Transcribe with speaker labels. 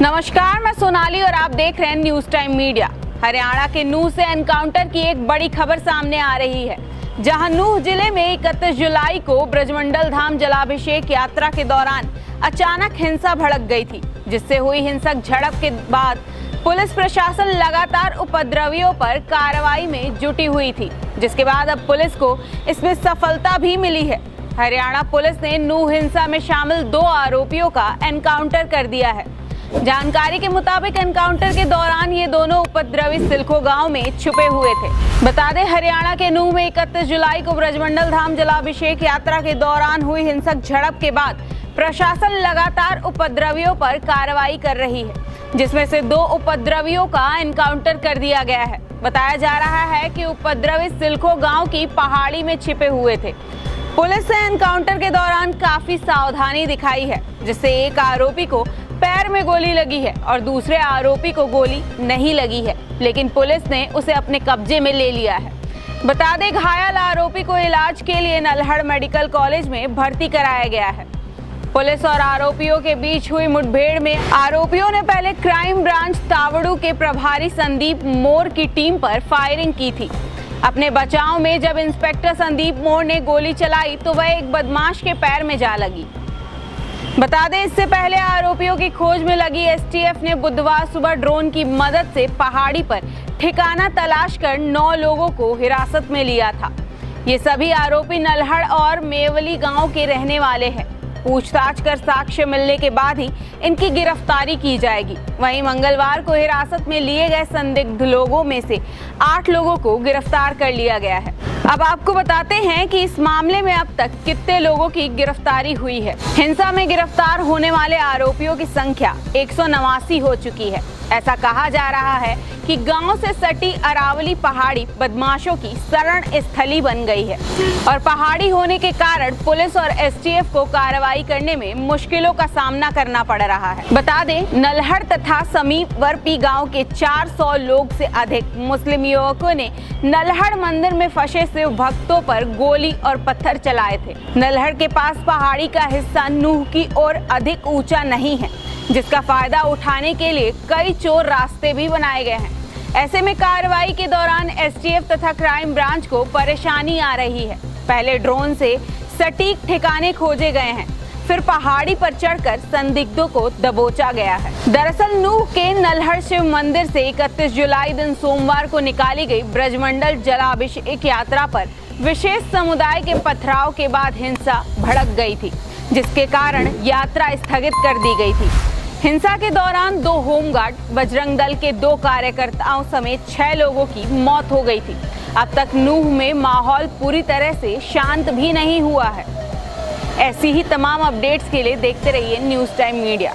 Speaker 1: नमस्कार, मैं सोनाली और आप देख रहे हैं न्यूज टाइम मीडिया। हरियाणा के नूह से एनकाउंटर की एक बड़ी खबर सामने आ रही है, जहां नूह जिले में 31 जुलाई को ब्रजमंडल धाम जलाभिषेक यात्रा के दौरान अचानक हिंसा भड़क गई थी, जिससे हुई हिंसक झड़प के बाद पुलिस प्रशासन लगातार उपद्रवियों पर कार्रवाई में जुटी हुई थी, जिसके बाद अब पुलिस को इसमें सफलता भी मिली है। हरियाणा पुलिस ने नूह हिंसा में शामिल 2 आरोपियों का एनकाउंटर कर दिया है। जानकारी के मुताबिक एनकाउंटर के दौरान ये दोनों उपद्रवी सिलखो गांव में छुपे हुए थे। बता दें, हरियाणा के नूह में 31 जुलाई को ब्रजमंडल धाम जलाभिषेक यात्रा के दौरान हुई हिंसक झड़प के बाद प्रशासन लगातार उपद्रवियों पर कार्रवाई कर रही है, जिसमें से 2 उपद्रवियों का एनकाउंटर कर दिया गया है। बताया जा रहा है कि उपद्रवी सिलखो गांव की पहाड़ी में छिपे हुए थे। पुलिस ने एनकाउंटर के दौरान काफी सावधानी दिखाई है, जिससे एक आरोपी को पैर में गोली लगी है और दूसरे आरोपी को गोली नहीं लगी है, लेकिन पुलिस ने उसे अपने कब्जे में ले लिया है। बता दें, घायल आरोपी को इलाज के लिए नल्हड़ मेडिकल कॉलेज में भर्ती कराया गया है। पुलिस और आरोपियों के बीच हुई मुठभेड़ में आरोपियों ने पहले क्राइम ब्रांच तावड़ू के प्रभारी संदीप मोर की टीम पर फायरिंग की थी। अपने बचाव में जब इंस्पेक्टर संदीप मोर ने गोली चलाई तो वह एक बदमाश के पैर में जा लगी। बता दें, इससे पहले आरोपियों की खोज में लगी एसटीएफ ने बुधवार सुबह ड्रोन की मदद से पहाड़ी पर ठिकाना तलाश कर 9 लोगों को हिरासत में लिया था। ये सभी आरोपी नल्हड़ और मेवली गांव के रहने वाले हैं। पूछताछ कर साक्ष्य मिलने के बाद ही इनकी गिरफ्तारी की जाएगी। वहीं मंगलवार को हिरासत में लिए गए संदिग्ध लोगों में से 8 लोगों को गिरफ्तार कर लिया गया है। अब आपको बताते हैं कि इस मामले में अब तक कितने लोगों की गिरफ्तारी हुई है। हिंसा में गिरफ्तार होने वाले आरोपियों की संख्या 189 हो चुकी है। ऐसा कहा जा रहा है कि गांव से सटी अरावली पहाड़ी बदमाशों की शरण स्थली बन गई है और पहाड़ी होने के कारण पुलिस और एसटीएफ को कार्रवाई करने में मुश्किलों का सामना करना पड़ रहा है। बता दें, नल्हड़ तथा समीपवर्ती गांव के 400 लोग से अधिक मुस्लिम युवकों ने नल्हड़ मंदिर में फंसे शिव भक्तों पर गोली और पत्थर चलाए थे। नल्हड़ के पास पहाड़ी का हिस्सा नूह की ओर अधिक ऊंचा नहीं है, जिसका फायदा उठाने के लिए कई चोर रास्ते भी बनाए गए हैं। ऐसे में कार्रवाई के दौरान एसटीएफ तथा क्राइम ब्रांच को परेशानी आ रही है। पहले ड्रोन से सटीक ठिकाने खोजे गए हैं, फिर पहाड़ी पर चढ़कर संदिग्धों को दबोचा गया है। दरअसल नूह के नल्हड़ शिव मंदिर से 31 जुलाई दिन सोमवार को निकाली गई ब्रजमंडल जलाभिषेक यात्रा पर विशेष समुदाय के पथराव के बाद हिंसा भड़क गई थी, जिसके कारण यात्रा स्थगित कर दी गई थी। हिंसा के दौरान 2 होमगार्ड, बजरंग दल के 2 कार्यकर्ताओं समेत 6 लोगों की मौत हो गई थी। अब तक नूह में माहौल पूरी तरह से शांत भी नहीं हुआ है। ऐसी ही तमाम अपडेट्स के लिए देखते रहिए न्यूज टाइम मीडिया।